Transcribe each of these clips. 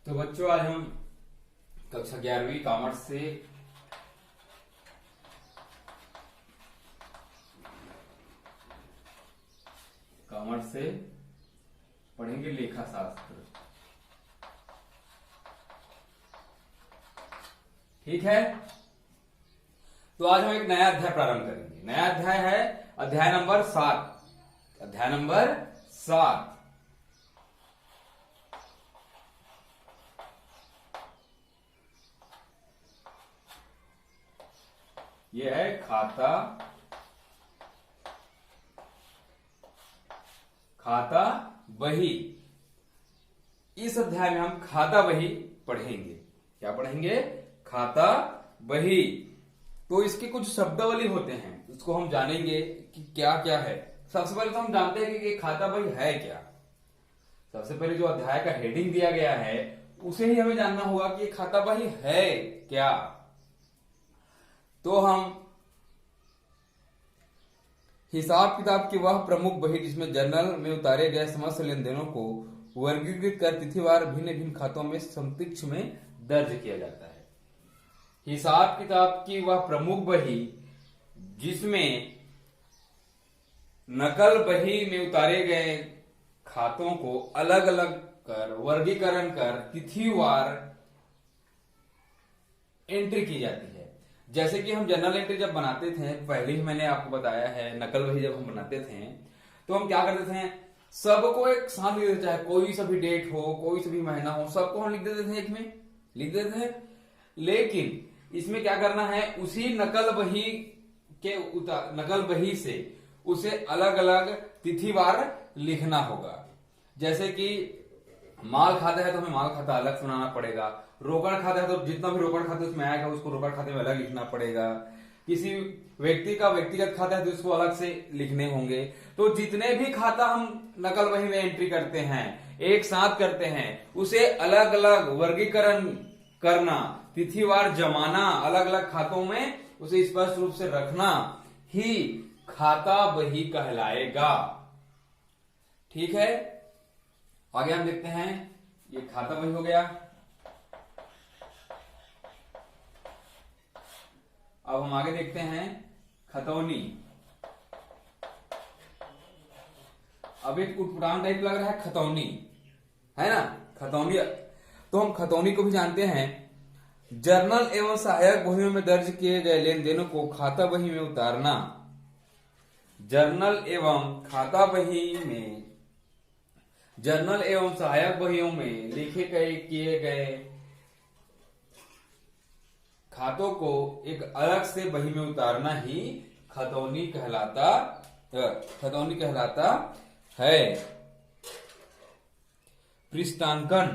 तो बच्चों आज हम कक्षा 11वीं कॉमर्स से पढ़ेंगे लेखा शास्त्र। ठीक है, तो आज हम एक नया अध्याय प्रारंभ करेंगे। नया अध्याय है अध्याय नंबर 7। अध्याय नंबर 7 ये है खाता बही। इस अध्याय में हम खाता बही पढ़ेंगे। क्या पढ़ेंगे? खाता बही। तो इसके कुछ शब्दावली होते हैं, उसको हम जानेंगे कि क्या क्या है। सबसे पहले तो हम जानते हैं कि खाता बही है क्या। सबसे पहले जो अध्याय का हेडिंग दिया गया है उसे ही हमें जानना होगा कि खाता बही है क्या। तो हम हिसाब किताब की वह प्रमुख बही जिसमें जर्नल में उतारे गए समस्त लेन देनों को वर्गीकृत कर तिथिवार भिन्न भिन्न खातों में संक्षिप्त में दर्ज किया जाता है। हिसाब किताब की वह प्रमुख बही जिसमें नकल बही में उतारे गए खातों को अलग अलग कर वर्गीकरण कर तिथिवार एंट्री की जाती है। जैसे कि हम जर्नल एंट्री जब बनाते थे, पहले ही मैंने आपको बताया है, नकल बही जब हम बनाते थे तो हम क्या करते थे, सबको एक साथ लिख देते, चाहे कोई सा भी डेट हो, कोई सा भी महीना हो, सबको हम लिख देते थे, एक में लिख देते थे। लेकिन इसमें क्या करना है, उसी नकल बही से उसे अलग अलग तिथिवार लिखना होगा। जैसे कि माल खाता है तो हमें माल खाता अलग सुनाना पड़ेगा। रोकड़ खाता है तो जितना भी रोकड़ खाते उसमें आएगा उसको रोकड़ खाते में अलग लिखना पड़ेगा। किसी व्यक्ति का व्यक्तिगत खाता है तो उसको अलग से लिखने होंगे। तो जितने भी खाता हम नकल बही में एंट्री करते हैं, एक साथ करते हैं, उसे अलग अलग वर्गीकरण करना, तिथिवार जमाना, अलग अलग खातों में उसे स्पष्ट रूप से रखना ही खाता बही कहलाएगा। ठीक है, आगे हम देखते हैं। ये खाता बही हो गया। अब हम आगे देखते हैं खतौनी। अब एक उटपटांग टाइप लग रहा है, खतौनी है ना, खतौनी। तो हम खतौनी को भी जानते हैं। जर्नल एवं सहायक बहियों में दर्ज किए गए लेन देनों को खाता बही में उतारना। जर्नल एवं सहायक बहियों में लिखे गए किए गए खातों को एक अलग से बही में उतारना ही खतौनी कहलाता है। पृष्ठांकन।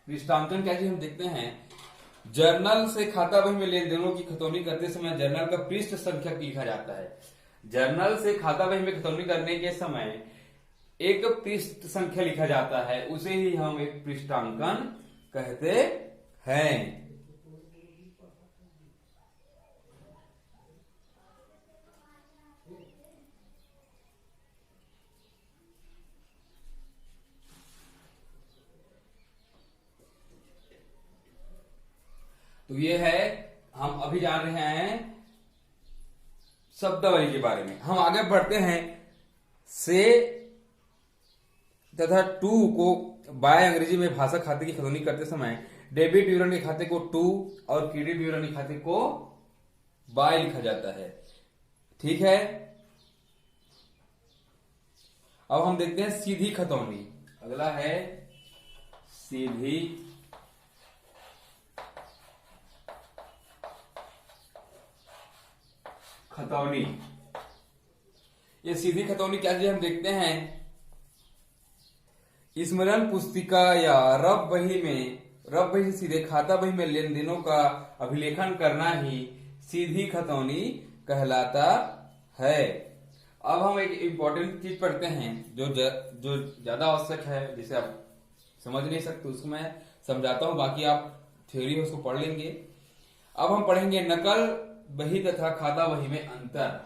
पृष्ठांकन क्या चीज हम देखते हैं। जर्नल से खाता बही में लेन देनों की खतौनी करते समय जर्नल का पृष्ठ संख्या लिखा जाता है। जर्नल से खाता बही में खतौनी करने के समय एक पृष्ठ संख्या लिखा जाता है, उसे ही हम एक पृष्ठांकन कहते हैं। तो ये है, हम अभी जान रहे हैं शब्दावली के बारे में। हम आगे बढ़ते हैं। से तथा टू को बाय अंग्रेजी में भाषा खाते की खतौनी करते समय डेबिट विवरण के खाते को टू और क्रेडिट विवरण के खाते को बाय लिखा जाता है। ठीक है, अब हम देखते हैं सीधी खतौनी। अगला है सीधी खतौनी। ये सीधी खतौनी क्या चीज हम देखते हैं। स्मरण पुस्तिका या रब बही से सीधे खाता बही में लेन देनों का अभिलेखन करना ही सीधी खतौनी कहलाता है। अब हम एक इंपॉर्टेंट चीज पढ़ते हैं जो ज्यादा आवश्यक है, जिसे आप समझ नहीं सकते, उसको मैं समझाता हूं, बाकी आप थ्योरी उसको पढ़ लेंगे। अब हम पढ़ेंगे नकल बही तथा खाता बही में अंतर।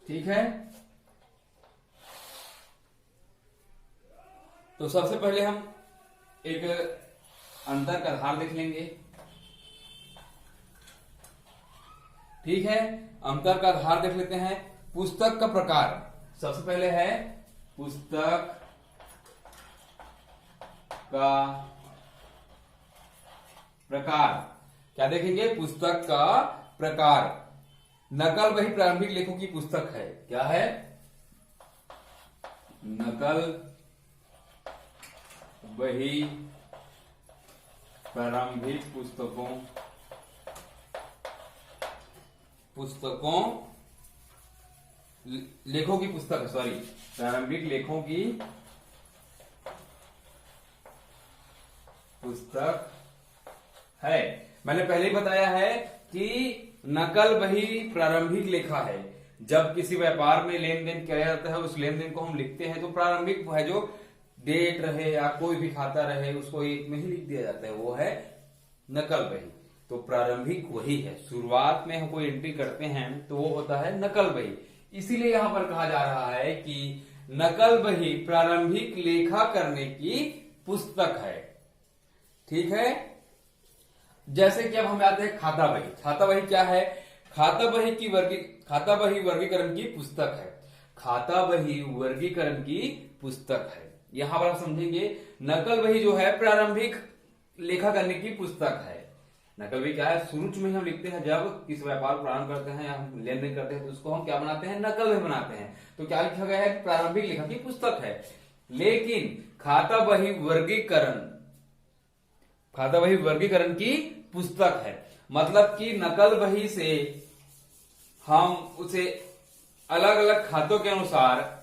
ठीक है, तो सबसे पहले हम एक अंतर का आधार देख लेंगे। ठीक है, अंतर का आधार देख लेते हैं। पुस्तक का प्रकार, सबसे पहले है पुस्तक का प्रकार। क्या देखेंगे? पुस्तक का प्रकार। नकल बही प्रारंभिक लेखों की पुस्तक है। क्या है? नकल बही प्रारंभिक लेखों की पुस्तक है। सॉरी, प्रारंभिक लेखों की पुस्तक है। मैंने पहले ही बताया है कि नकल बही प्रारंभिक लेखा है। जब किसी व्यापार में लेन देन किया जाता है, उस लेन देन को हम लिखते हैं, तो प्रारंभिक है जो डेट रहे या कोई भी खाता रहे उसको एक में ही लिख दिया जाता है, वो है नकल बही। तो प्रारंभिक वही है, शुरुआत में हम कोई एंट्री करते हैं तो वो होता है नकल बही। इसीलिए यहां पर कहा जा रहा है कि नकल बही प्रारंभिक लेखा करने की पुस्तक है। ठीक है, जैसे कि अब हम आते हैं खाता बही। खाता बही क्या है? खाता बही वर्गीकरण की पुस्तक है। खाता बही वर्गीकरण की पुस्तक है। यहां पर आप समझेंगे, नकल बही जो है प्रारंभिक लेखा करने की पुस्तक है। नकल बही क्या है? शुरू में हम लिखते हैं, जब किसी व्यापार प्रारंभ करते हैं या हम लेन देन करते हैं तो उसको हम क्या बनाते हैं? नकल बही बनाते हैं। तो क्या लिखा गया है? प्रारंभिक लेखा की पुस्तक है। लेकिन खाता बही वर्गीकरण की पुस्तक है। मतलब कि नकल बही से हम उसे अलग अलग खातों के अनुसार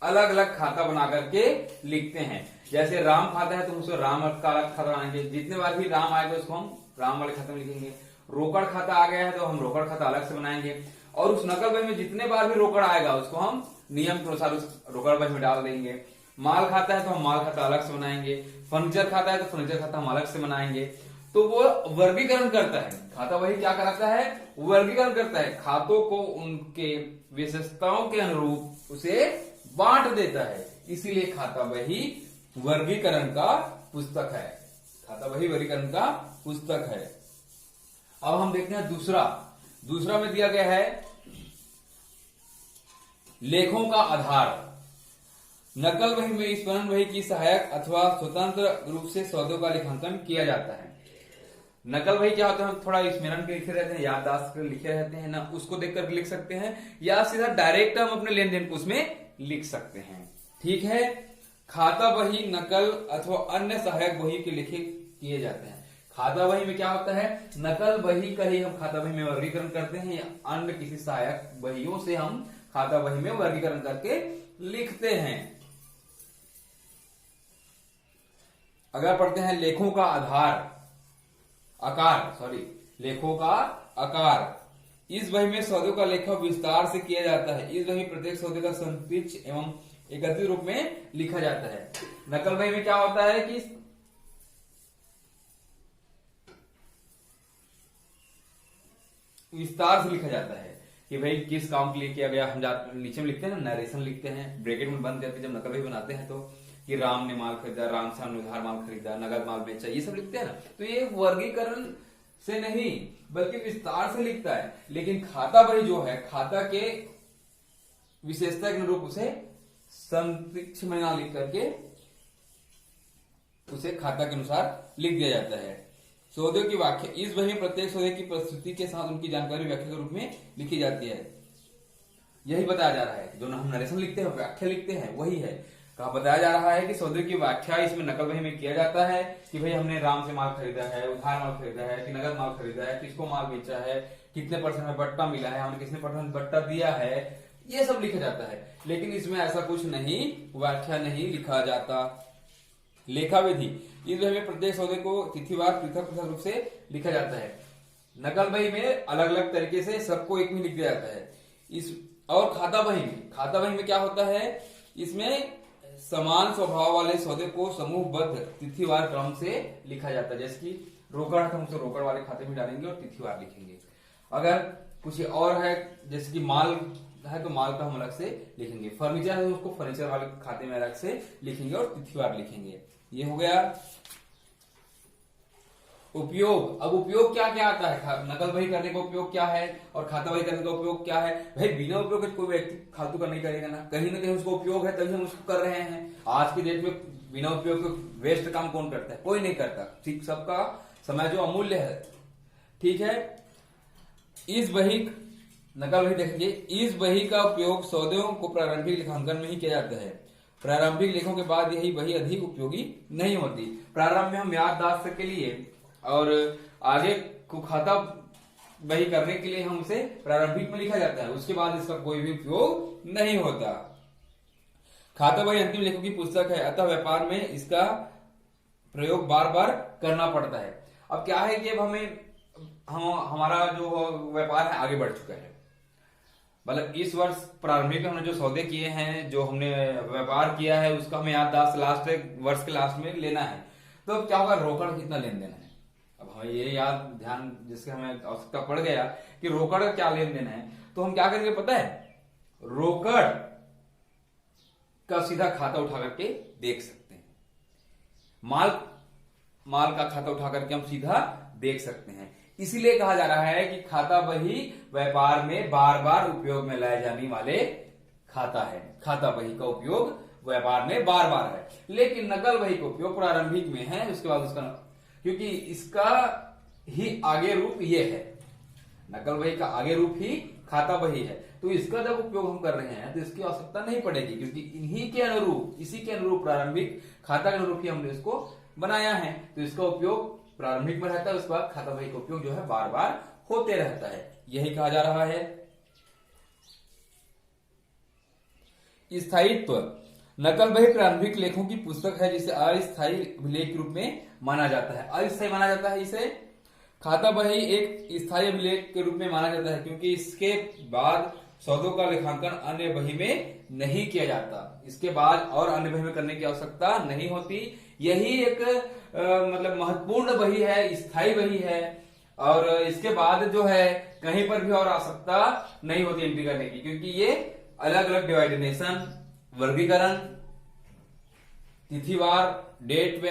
अलग अलग खाता बना करके लिखते हैं। जैसे राम खाता है तो उसको राम का अलग खाता बनाएंगे, जितने बार भी राम आएगा उसको हम राम वाले खाते में लिखेंगे। रोकड़ खाता आ गया है तो हम रोकड़ खाता अलग से बनाएंगे, और उस नकल बही में जितने बार भी रोकड़ आएगा उसको हम नियम के अनुसार उस रोकड़ बही में डाल देंगे। माल खाता है तो हम माल खाता अलग से बनाएंगे, फर्नीचर खाता है तो फर्नीचर खाता हम अलग से बनाएंगे। तो वो वर्गीकरण करता है। खाता बही क्या कराता है? वर्गीकरण करता है, खातों को उनके विशेषताओं के अनुरूप उसे बांट देता है। इसीलिए खाता बही वर्गीकरण का पुस्तक है। खाता बही वर्गीकरण का पुस्तक है। अब हम देखते हैं दूसरा में दिया गया है लेखों का आधार। नकल बही में स्मरण बही की सहायक अथवा स्वतंत्र रूप से सौदों का लेखांकन किया जाता है। नकल बही क्या होता है? हम थोड़ा स्मरण के लिखे रहते हैं, याददाश्त के लिखे रहते हैं ना, उसको देखकर लिख सकते हैं, या सीधा डायरेक्ट हम अपने लेन देन को उसमें लिख सकते हैं। ठीक है, खाता बही नकल अथवा अन्य सहायक बही के लिखे किए जाते हैं। खाता बही में क्या होता है? नकल बही का ही हम खाता बही में वर्गीकरण करते हैं, या अन्य किसी सहायक बहियों से हम खाता बही में वर्गीकरण करके लिखते हैं। अगर पढ़ते हैं लेखों का लेखों का आकार। इस बही में सौदों का लेखा विस्तार से किया जाता है। इस बही में प्रत्येक सौदे का संक्षिप्त एवं एकत्रित रूप में लिखा जाता है। नकल बही में क्या होता है कि विस्तार से लिखा जाता है कि भाई किस काम के लिए किया गया। हम नीचे में लिखते हैं ना, नरेशन लिखते हैं, ब्रैकेट में बंद करके जब नकल बही बनाते हैं तो कि राम ने माल खरीदा, राम से हमने उधार माल खरीदा, नगद माल बेचा, ये सब लिखते हैं ना। तो ये वर्गीकरण से नहीं बल्कि विस्तार से लिखता है। लेकिन खाता बही जो है, खाता के विशेषता के अनुरूप उसे संक्षिप्त में ना लिख करके उसे खाता के अनुसार लिख दिया जाता है। सौदे की व्याख्या। इस बही में प्रत्येक सौदे की प्रस्तुति के साथ उनकी जानकारी व्याख्या के रूप में लिखी जाती है। यही बताया जा रहा है, जो हम नरेशन लिखते हैं, व्याख्या लिखते हैं, वही है। कहा बताया जा रहा है कि सौदे की व्याख्या इसमें नकल बही में किया जाता है कि भाई हमने राम से माल खरीदा है, उधार माल खरीदा है, कि नगद माल खरीदा है, किसको माल बेचा है, कितने परसेंट में बट्टा मिला है, हमने कितने परसेंट बट्टा दिया है, ये सब लिखा जाता है। लेकिन इसमें ऐसा कुछ नहीं, व्याख्या नहीं लिखा जाता। लेखा विधि। इस बही में प्रत्येक सौदे को तिथिवार पृथक पृथक रूप से लिखा जाता है। नकल बही में अलग अलग तरीके से सबको एक में लिख दिया जाता है। इस और खाता बही में क्या होता है, इसमें समान स्वभाव वाले सौदे को समूहबद्ध तिथिवार क्रम से लिखा जाता है। जैसे कि रोकड़ है तो हम उसे रोकड़ वाले खाते में डालेंगे और तिथिवार लिखेंगे। अगर कुछ और है जैसे कि माल है तो माल का हम अलग से लिखेंगे, फर्नीचर है तो उसको फर्नीचर वाले खाते में अलग से लिखेंगे और तिथिवार लिखेंगे। ये हो गया उपयोग। अब उपयोग क्या क्या आता है, नकल बही करने का उपयोग क्या है और खाता बही करने का उपयोग क्या है। भाई बिना उपयोग के कोई व्यक्ति फालतू का नहीं करेगा ना कहीं उसको उपयोग है तभी हम उसको कर रहे हैं। आज के डेट में बिना उपयोग के वेस्ट काम कौन करता है, कोई नहीं करता। ठीक, सबका समय जो अमूल्य है। ठीक है, इस बही नकल बही देखेंगे, इस बही का उपयोग सौदों को प्रारंभिक लेखांकन में ही किया जाता है। प्रारंभिक लेखों के बाद यही बही अधिक उपयोगी नहीं होती। प्रारंभ में हम याददाश्त के लिए और आगे को खाता बही करने के लिए हम उसे प्रारंभिक में लिखा जाता है, उसके बाद इसका कोई भी उपयोग नहीं होता। खाता बही अंतिम लेखों की पुस्तक है, अतः व्यापार में इसका प्रयोग बार बार करना पड़ता है। अब क्या है कि अब हमारा जो व्यापार है आगे बढ़ चुका है, मतलब इस वर्ष प्रारंभिक में हमने जो सौदे किए हैं, जो हमने व्यापार किया है, उसका हमें याददाश्त लास्ट वर्ष के लास्ट में लेना है। तो अब क्या होगा, रोकड़ कितना लेन देन है। अब हमें ये याद ध्यान जिसके हमें आवश्यकता पड़ गया कि रोकड़ का क्या लेन देन है, तो हम क्या करेंगे पता है, रोकड़ का सीधा खाता उठा करके देख सकते हैं, माल का खाता उठा करके हम सीधा देख सकते हैं। इसीलिए कहा जा रहा है कि खाता बही व्यापार में बार बार उपयोग में लाए जाने वाले खाता है। खाता बही का उपयोग व्यापार में बार बार है, लेकिन नकल बही का उपयोग प्रारंभिक में है, उसके बाद उसका, क्योंकि इसका ही आगे रूप ये है, नकल बही का आगे रूप ही खाता बही है, तो इसका जब उपयोग हम कर रहे हैं तो इसकी आवश्यकता नहीं पड़ेगी, क्योंकि इन्हीं के अनुरूप, इसी के अनुरूप प्रारंभिक खाता के अनुरूप ही हमने इसको बनाया है, तो इसका उपयोग प्रारंभिक में रहता है, उसके बाद खाता बही का उपयोग जो है बार बार होते रहता है। यही कहा जा रहा है। स्थायित्व, नकल बही प्रारंभिक लेखों की पुस्तक है जिसे अस्थायी अभिलेख के रूप में माना जाता है। अस्थायी माना जाता है इसे। खाता बही एक स्थायी अभिलेख के रूप में माना जाता है क्योंकि इसके बाद सौदों का लेखांकन अन्य बही में नहीं किया जाता, इसके बाद और अन्य बही में करने की आवश्यकता नहीं होती। यही एक मतलब महत्वपूर्ण बही है, स्थायी बही है, और इसके बाद जो है कहीं पर भी और आवश्यकता नहीं होती एंट्री करने की, क्योंकि ये अलग अलग डिवाइडेशन, वर्गीकरण, तिथिवार, डेट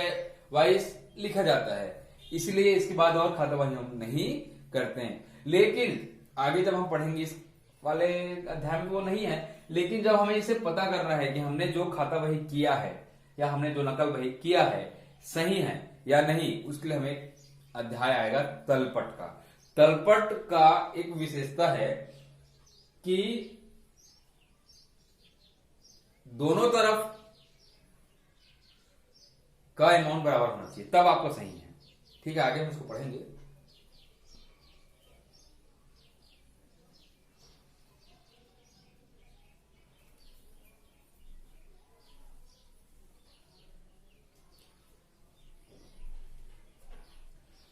वाइज लिखा जाता है, इसलिए इसके बाद और खाता बही हम नहीं करते हैं। लेकिन आगे जब हम पढ़ेंगे इस वाले अध्याय में वो नहीं है, लेकिन जब हमें इसे पता करना है कि हमने जो खाता बही किया है या हमने जो नकल बही किया है सही है या नहीं, उसके लिए हमें अध्याय आएगा तलपट का। तलपट का एक विशेषता है कि दोनों तरफ का अमाउंट बराबर होना चाहिए, तब आपका सही है। ठीक है, आगे हम इसको पढ़ेंगे।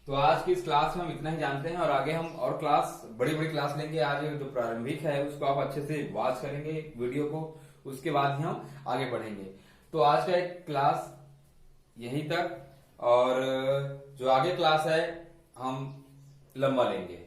तो आज की इस क्लास में हम इतना ही जानते हैं, और आगे हम और क्लास, बड़ी बड़ी क्लास लेंगे। आज जो प्रारंभिक है उसको आप अच्छे से वॉच करेंगे वीडियो को, उसके बाद ही हम आगे बढ़ेंगे। तो आज का एक क्लास यहीं तक, और जो आगे क्लास है हम लंबा लेंगे।